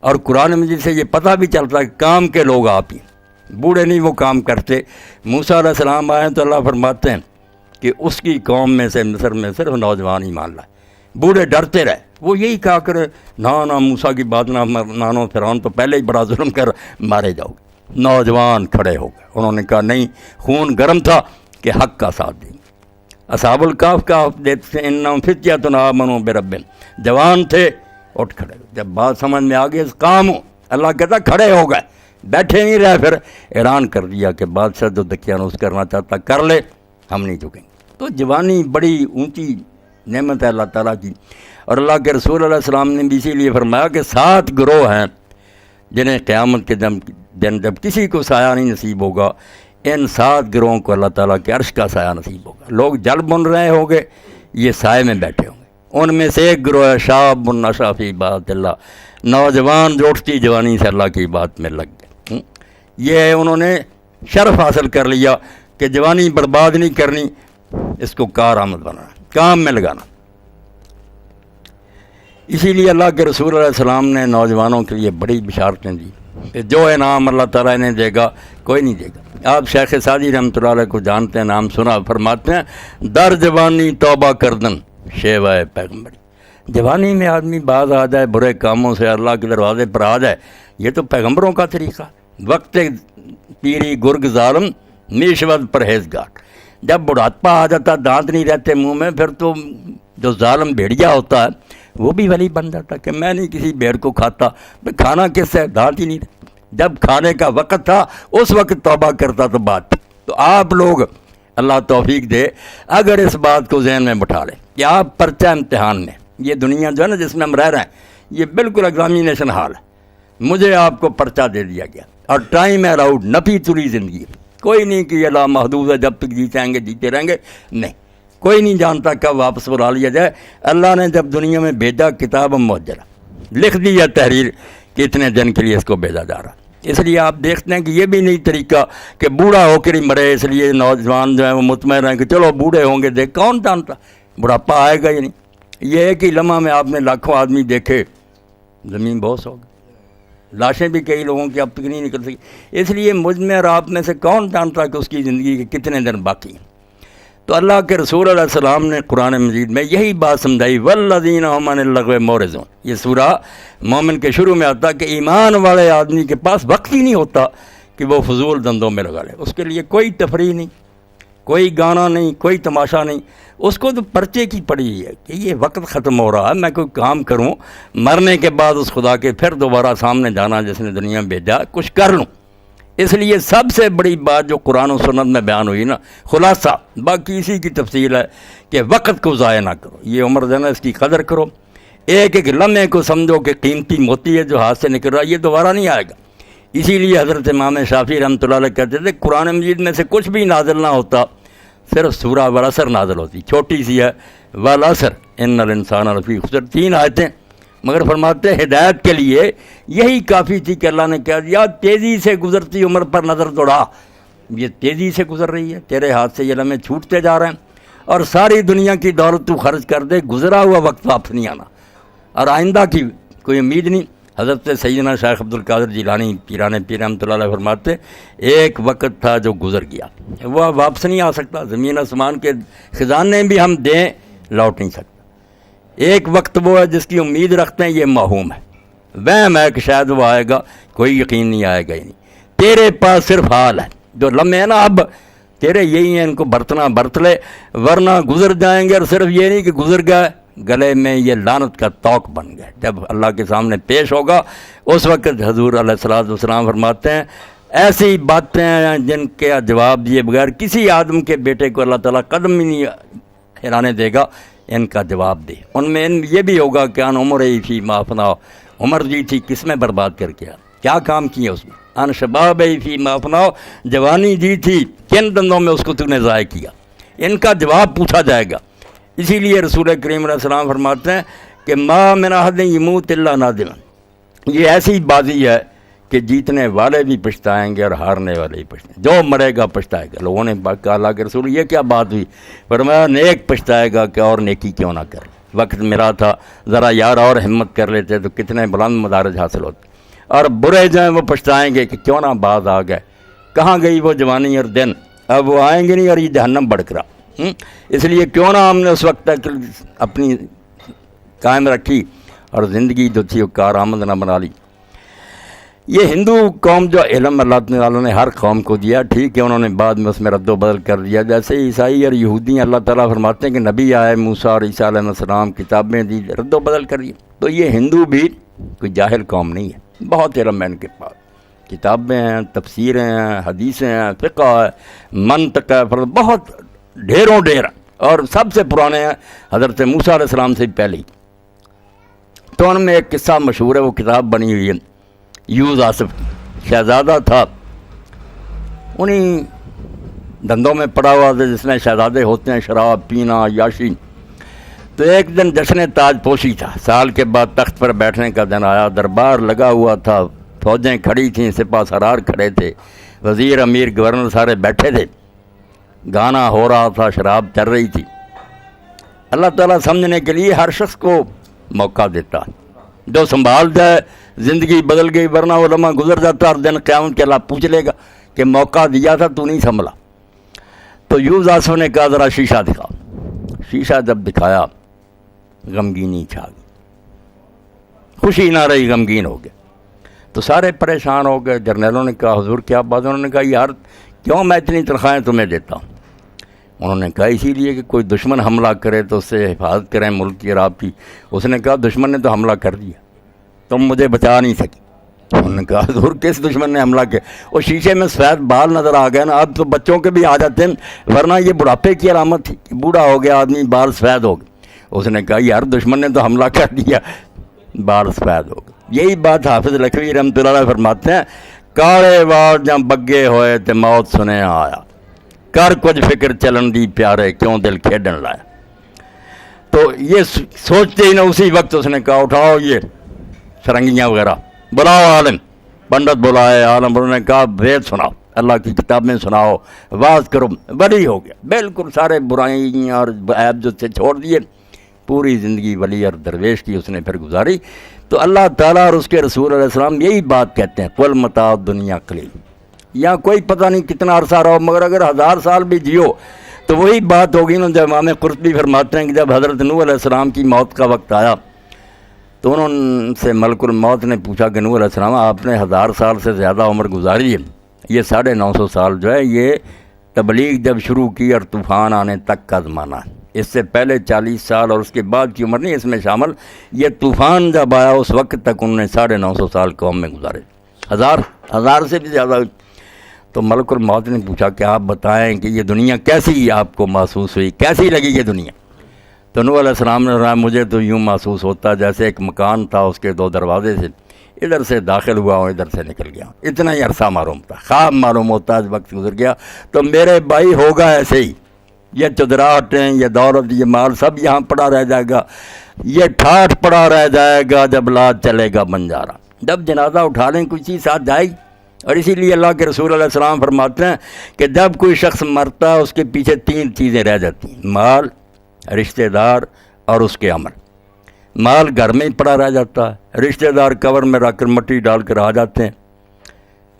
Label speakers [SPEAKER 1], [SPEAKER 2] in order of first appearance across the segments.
[SPEAKER 1] اور قرآن مجید سے یہ پتہ بھی چلتا ہے کہ کام کے لوگ آپ ہی، بوڑھے نہیں وہ کام کرتے۔ موسیٰ علیہ السلام آئے تو اللہ فرماتے ہیں کہ اس کی قوم میں سے مصر میں صرف نوجوان ہی مان لائے، بوڑھے ڈرتے رہے۔ وہ یہی کہا کرے نہ موسیٰ کی بات نہ مانو، فرعون تو پہلے ہی بڑا ظلم کر مارے جاؤ گے۔ نوجوان کھڑے ہو گئے، انہوں نے کہا نہیں، خون گرم تھا کہ حق کا ساتھ دیں گے۔ اصحاب الکہف کا دیتے ہیں انہم فتیۃ آمنوا بربہم، جوان تھے، اٹھ کھڑے۔ جب بات سمجھ میں آ گئی کام ہو، اللہ کہتا کھڑے ہو گئے، بیٹھے نہیں رہے۔ پھر اعلان کر دیا کہ بادشاہ جو دقیانوس کرنا چاہتا کر لے، ہم نہیں جھکیں گے۔ تو جوانی بڑی اونچی نعمت ہے اللہ تعالیٰ کی، اور اللہ کے رسول علیہ السلام نے بھی اسی لیے فرمایا کہ 7 گروہ ہیں جنہیں قیامت کے دن جب کسی کو سایہ نہیں نصیب ہوگا، ان 7 گروہوں کو اللہ تعالیٰ کے عرش کا سایہ نصیب ہوگا۔ لوگ جل بن رہے ہوں گے، یہ سائے میں بیٹھے ہوں گے۔ ان میں سے ایک گروہ ہے شاب نشأ فی عبادۃ اللہ، نوجوان جو اٹھتی جوانی سے اللہ کی بات میں لگ گئے۔ یہ انہوں نے شرف حاصل کر لیا کہ جوانی برباد نہیں کرنی، اس کو کارآمد بنانا، کام میں لگانا۔ اسی لیے اللہ کے رسول علیہ السلام نے نوجوانوں کے لیے بڑی بشارتیں دی کہ جو انعام اللہ تعالیٰ انہیں دے گا کوئی نہیں دے گا۔ آپ شیخ سعدی رحمۃ اللہ علیہ کو جانتے ہیں، نام سنا، فرماتے ہیں در جوانی توبہ کردن شیوہ پیغمبری۔ جوانی میں آدمی باز آ جائے برے کاموں سے، اللہ کے دروازے پر آ جائے، یہ تو پیغمبروں کا طریقہ۔ وقت پیری گرگ ظالم میشود پرہیزگار، جب بڑھاپا آ جاتا، دانت نہیں رہتے منہ میں، پھر تو جو ظالم بھیڑیا ہوتا ہے وہ بھی ولی بن جاتا کہ میں نہیں کسی بھیڑ کو کھاتا، کھانا کس سے، دانت ہی نہیں رہتا۔ جب کھانے کا وقت تھا اس وقت توبہ کرتا تو بات تھی۔ تو آپ لوگ اللہ توفیق دے اگر اس بات کو ذہن میں بٹھا لیں کہ آپ پرچہ امتحان میں، یہ دنیا جو ہے نا جس میں ہم رہ رہے ہیں یہ بالکل ایگزامینیشن ہال ہے۔ مجھے آپ کو پرچہ دے دیا گیا اور ٹائم الاؤڈ، نفی تلی زندگی، کوئی نہیں کہ یہ لامحدود ہے جب تک جیتے آئیں گے جیتے رہیں گے، نہیں، کوئی نہیں جانتا کب واپس بلا لیا جائے۔ اللہ نے جب دنیا میں بھیجا کتاب موجرہ لکھ دی ہے تحریر کہ اتنے دن کے لیے اس کو بھیجا جا رہا۔ اس لیے آپ دیکھتے ہیں کہ یہ بھی نہیں طریقہ کہ بوڑھا ہو کر ہی مرے، اس لیے نوجوان جو ہیں وہ مطمئن ہیں کہ چلو بوڑھے ہوں گے، دیکھ کون جانتا بڑھاپا آئے گا ہی نہیں۔ یہ ایک ہی لمحہ میں آپ نے لاکھوں آدمی دیکھے، زمین بہت ہو گئی، لاشیں بھی کئی لوگوں کی اب تک نہیں نکل سکی۔ اس لیے مجھ میں اور آپ میں سے کون جانتا کہ اس کی زندگی کے کتنے دن باقی ہیں۔ تو اللہ کے رسول علیہ السلام نے قرآن مجید میں یہی بات سمجھائی، والذین هم عن اللغو معرضون۔ یہ سورہ مومن کے شروع میں آتا کہ ایمان والے آدمی کے پاس وقت ہی نہیں ہوتا کہ وہ فضول دندوں میں لگا لے، اس کے لیے کوئی تفریح نہیں، کوئی گانا نہیں، کوئی تماشا نہیں، اس کو تو پرچے کی پڑی ہے کہ یہ وقت ختم ہو رہا ہے، میں کوئی کام کروں، مرنے کے بعد اس خدا کے پھر دوبارہ سامنے جانا جس نے دنیا میں بھیجا، کچھ کر لوں۔ اس لیے سب سے بڑی بات جو قرآن و سنت میں بیان ہوئی نا، خلاصہ، باقی اسی کی تفصیل ہے کہ وقت کو ضائع نہ کرو، یہ عمر دینا، اس کی قدر کرو، ایک ایک لمحے کو سمجھو کہ قیمتی موتی ہے جو ہاتھ سے نکل رہا ہے، یہ دوبارہ نہیں آئے گا۔ اسی لیے حضرت امام شافعی رحمۃ اللہ علیہ کہتے تھے قرآن مجید میں سے کچھ بھی نازل نہ ہوتا، صرف سورہ والعصر نازل ہوتی، چھوٹی سی ہے، والعصر ان الانسان لفی خسر، 3 آیتیں، مگر فرماتے ہدایت کے لیے یہی کافی تھی کہ اللہ نے کہہ دیا تیزی سے گزرتی عمر پر نظر دوڑا، یہ تیزی سے گزر رہی ہے، تیرے ہاتھ سے یہ لمحے چھوٹتے جا رہے ہیں، اور ساری دنیا کی دولت تو خرچ کر دے، گزرا ہوا وقت واپس نہیں آنا، اور آئندہ کی کوئی امید نہیں۔ حضرت سیدنا شیخ عبد القادر جیلانی پیران پیر رحمۃ اللہ علیہ فرماتے ایک وقت تھا جو گزر گیا، وہ واپس نہیں آ سکتا، زمین آسمان کے خزانے بھی ہم دیں لوٹ نہیں سکتا۔ ایک وقت وہ ہے جس کی امید رکھتے ہیں، یہ موہوم ہے، وہم ہے کہ شاید وہ آئے گا، کوئی یقین نہیں آئے گا ہی نہیں۔ تیرے پاس صرف حال ہے، جو لمحے ہیں نا اب تیرے یہی ہیں، ان کو برتنا برت لے ورنہ گزر جائیں گے۔ اور صرف یہ نہیں کہ گزر گئے، گلے میں یہ لعنت کا توق بن گئے، جب اللہ کے سامنے پیش ہوگا اس وقت حضور علیہ الصلوۃ والسلام فرماتے ہیں ایسی باتیں ہیں جن کے جواب دیے بغیر کسی آدم کے بیٹے کو اللہ تعالیٰ قدم ہی نہیں ہلانے دے گا، ان کا جواب دے۔ ان میں یہ بھی ہوگا کہ ان عمر فی ما افنا، عمر دی تھی کس میں برباد کر کے، کیا کام کیے اس میں، ان شباب فی ما افنا، جوانی دی تھی کن دندوں میں اس کو تو نے ضائع کیا، ان کا جواب پوچھا جائے گا۔ اسی لیے رسول کریم علیہ السلام فرماتے ہیں کہ ما من احد یموت الا نادما، یہ ایسی بازی ہے کہ جیتنے والے بھی پچھتائیں گے اور ہارنے والے بھی پچھتائیں گے، جو مرے گا پچھتائے گا۔ لوگوں نے کہا اللہ کے رسول یہ کیا بات ہوئی؟ فرمایا نیک پچھتائے گا کہ اور نیکی کیوں نہ کرے، وقت میرا تھا ذرا یار اور ہمت کر لیتے تو کتنے بلند مدارج حاصل ہوتے۔ اور برے جو ہیں وہ پچھتائیں گے کہ کیوں نہ باز آ گئے، کہاں گئی وہ جوانی اور دن، اب وہ آئیں گے نہیں اور یہ جہنم بڑک رہا۔ اس لیے کیوں نہ ہم نے اس وقت تک اپنی قائم رکھی اور زندگی جو تھی وہ کارآمد نہ بنا لی۔ یہ ہندو قوم جو علم اللہ تعالیٰ نے ہر قوم کو دیا، ٹھیک ہے انہوں نے بعد میں اس میں رد و بدل کر دیا، جیسے عیسائی اور یہودی اللہ تعالیٰ فرماتے ہیں کہ نبی آئے، موسیٰ اور عیسیٰ علیہ السلام کتابیں دی، رد و بدل کر دیا۔ تو یہ ہندو بھی کوئی جاہل قوم نہیں ہے، بہت علم ہے ان کے پاس، کتابیں ہیں، تفسیریں ہیں، حدیثیں ہیں، فقہ ہے، منطق ہے، بہت ڈھیروں ڈھیر، اور سب سے پرانے ہیں حضرت موسیٰ علیہ السلام سے پہلے ہی۔ تو ان میں ایک قصہ مشہور ہے، وہ کتاب بنی ہوئی ہے یوز آصف کی، شہزادہ تھا، انہیں دھندوں میں پڑا ہوا تھا جس میں شہزادے ہوتے ہیں، شراب پینا، عیاشی۔ تو ایک دن جشن تاج پوشی تھا، سال کے بعد تخت پر بیٹھنے کا دن آیا، دربار لگا ہوا تھا، فوجیں کھڑی تھیں، سپہ سالار کھڑے تھے، وزیر امیر گورنر سارے بیٹھے تھے، گانا ہو رہا تھا، شراب چل رہی تھی۔ اللہ تعالیٰ سمجھنے کے لیے ہر شخص کو موقع دیتا، جو سنبھال جائے زندگی بدل گئی، ورنہ وہ لمحہ گزر جاتا اور دن قیامت کے اللہ پوچھ لے گا کہ موقع دیا تھا تو نہیں سنبھلا۔ تو یوز آصف نے کہا ذرا شیشہ دکھا، شیشہ جب دکھایا غمگینی چھا گئی، خوشی نہ رہی، غمگین ہو گئے۔ تو سارے پریشان ہو گئے، جرنیلوں نے کہا حضور کیا بات؟ انہوں نے کہا یار کیوں میں اتنی تنخواہیں تمہیں دیتا ہوں؟ انہوں نے کہا اسی لیے کہ کوئی دشمن حملہ کرے تو اس سے حفاظت کریں ملک کی اور آپ کی۔ اس نے کہا دشمن نے تو حملہ کر دیا، تم مجھے بچا نہیں سکی۔ انہوں نے کہا حضور کس دشمن نے حملہ کیا؟ وہ شیشے میں سفید بال نظر آ گئے نا، اب تو بچوں کے بھی آ جاتے ہیں، ورنہ یہ بڑھاپے کی علامت تھی کہ بوڑھا ہو گیا آدمی، بال سفید ہو گئے۔ اس نے کہا یار دشمن نے تو حملہ کر دیا، بال سفید ہو گئے۔ یہی بات حافظ لکھوی رحمۃ اللہ علیہ فرماتے ہیں، کالے وال جہاں بگے ہوئے تے موت سنے آیا، کر کچھ فکر چلن دی پیارے، کیوں دل کھیڈن لایا۔ تو یہ سوچتے ہی نہ اسی وقت اس نے کہا اٹھاؤ یہ سرنگیاں وغیرہ، بلاؤ عالم، پنڈت بلائے، عالم انہوں نے کہا وید سناؤ، اللہ کی کتابیں سناؤ، واز کرو، ولی ہو گیا، بالکل سارے برائیاں اور عیب جو سے چھوڑ دیے، پوری زندگی ولی اور درویش کی اس نے پھر گزاری۔ تو اللہ تعالیٰ اور اس کے رسول علیہ السلام یہی بات کہتے ہیں، قل متاع دنیا قلیل، یا کوئی پتہ نہیں کتنا عرصہ رہو، مگر اگر 1000 سال بھی جیو تو وہی بات ہوگی نا۔ جب امام قرطبی فرماتے ہیں کہ جب حضرت نوح علیہ السلام کی موت کا وقت آیا تو انہوں سے ملک الموت نے پوچھا کہ نوح علیہ السلام آپ نے 1000 سال سے زیادہ عمر گزاری ہے، یہ 950 سال جو ہے یہ تبلیغ جب شروع کی اور طوفان آنے تک کا زمانہ ہے، اس سے پہلے 40 سال اور اس کے بعد کی عمر نہیں اس میں شامل، یہ طوفان جب آیا اس وقت تک انہوں نے 950 سال قوم میں گزارے، 1000 سے بھی زیادہ۔ تو ملک الموت نے پوچھا کہ آپ بتائیں کہ یہ دنیا کیسی آپ کو محسوس ہوئی، کیسی لگی یہ دنیا؟ تو نوح علیہ السلام نے کہا مجھے تو یوں محسوس ہوتا جیسے ایک مکان تھا، اس کے 2 دروازے تھے، ادھر سے داخل ہوا ہوں ادھر سے نکل گیا، اتنا ہی عرصہ معلوم تھا، خواب معلوم ہوتا ہے، وقت گزر گیا۔ تو میرے بھائی ہوگا ایسے ہی، یہ چدراہٹیں، یہ دولت، یہ مال سب یہاں پڑا رہ جائے گا، یہ ٹھاٹھ پڑا رہ جائے گا جب لاد چلے گا بنجارا، جب جنازہ اٹھا لیں کوئی چیز ساتھ جائے گی۔ اور اسی لیے اللہ کے رسول علیہ السلام فرماتے ہیں کہ جب کوئی شخص مرتا ہے اس کے پیچھے 3 چیزیں رہ جاتی ہیں، مال، رشتہ دار اور اس کے عمل۔ مال گھر میں ہی پڑا رہ جاتا ہے، رشتہ دار قبر میں رکھ کر مٹی ڈال کر آ جاتے ہیں،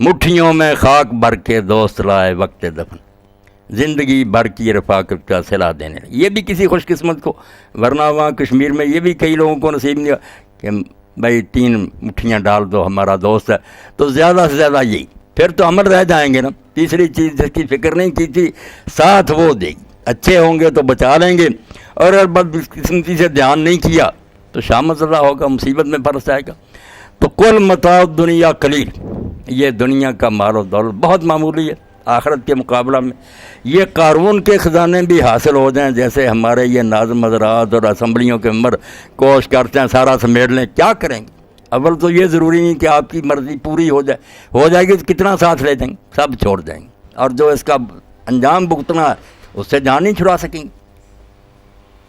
[SPEAKER 1] مٹھیوں میں خاک بھر کے دوست لائے وقت دفن، زندگی بھر کی رفاقت کا صلہ دینے، یہ بھی کسی خوش قسمت کو، ورنہ وہاں کشمیر میں یہ بھی کئی لوگوں کو نصیب نہیں کہ بھائی 3 مٹھیاں ڈال دو ہمارا دوست ہے، تو زیادہ سے زیادہ یہی، پھر تو عمل رہ جائیں گے نا۔ تیسری چیز جس کی فکر نہیں کی تھی ساتھ وہ دے گی، اچھے ہوں گے تو بچا لیں گے، اور اگر بدقسمتی سے دھیان نہیں کیا تو شامت زدہ ہوگا، مصیبت میں پھنس جائے گا۔ تو کل متاع دنیا قلیل، یہ دنیا کا مال و دولت بہت معمولی ہے آخرت کے مقابلہ میں۔ یہ قارون کے خزانے بھی حاصل ہو جائیں جیسے ہمارے یہ ناظم حضرات اور اسمبلیوں کے ممبر کوشش کرتے ہیں سارا سمیٹ لیں، کیا کریں گے؟ اول تو یہ ضروری نہیں کہ آپ کی مرضی پوری ہو جائے گی تو کتنا ساتھ لے جائیں گے، سب چھوڑ جائیں گے، اور جو اس کا انجام بھگتنا ہے اس سے جان نہیں چھڑا سکیں گے۔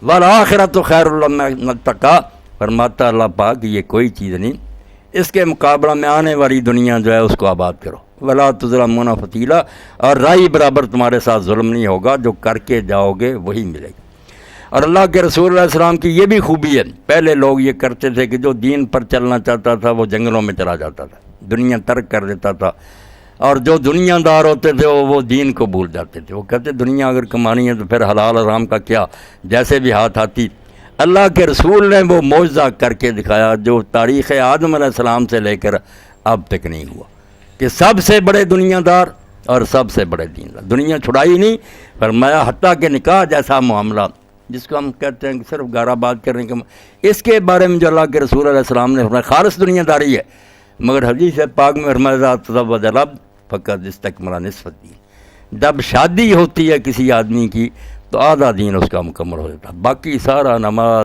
[SPEAKER 1] والآخرۃ خیر لمن اتقی، فرماتا اللہ پاک یہ کوئی چیز نہیں، اس کے مقابلہ میں آنے والی دنیا جو ہے اس کو آباد کرو، ولا تظلمون فتیلا، اور رائی برابر تمہارے ساتھ ظلم نہیں ہوگا، جو کر کے جاؤ گے وہی ملے گا۔ اور اللہ کے رسول علیہ السلام کی یہ بھی خوبی ہے، پہلے لوگ یہ کرتے تھے کہ جو دین پر چلنا چاہتا تھا وہ جنگلوں میں چلا جاتا تھا، دنیا ترک کر دیتا تھا، اور جو دنیا دار ہوتے تھے وہ دین کو بھول جاتے تھے۔ وہ کہتے دنیا اگر کمانی ہے تو پھر حلال حرام کا کیا، جیسے بھی ہاتھ آتی۔ اللہ کے رسول نے وہ معجزہ کر کے دکھایا جو تاریخ آدم علیہ السلام سے لے کر اب تک نہیں ہوا، کہ سب سے بڑے دنیا دار اور سب سے بڑے دیندار، دنیا چھڑائی نہیں، فرمایا حتیٰ کہ نکاح جیسا معاملہ جس کو ہم کہتے ہیں کہ صرف گارا بات کرنے کے، اس کے بارے میں جو اللہ کے رسول علیہ السلام نے فرمایا خالص دنیا داری ہے، مگر حدیث پاک میں فرمایا تزوج العبد فقد استکمل نصف الدین، جب شادی ہوتی ہے کسی آدمی کی تو آدھا دین اس کا مکمل ہو جاتا، باقی سارا نماز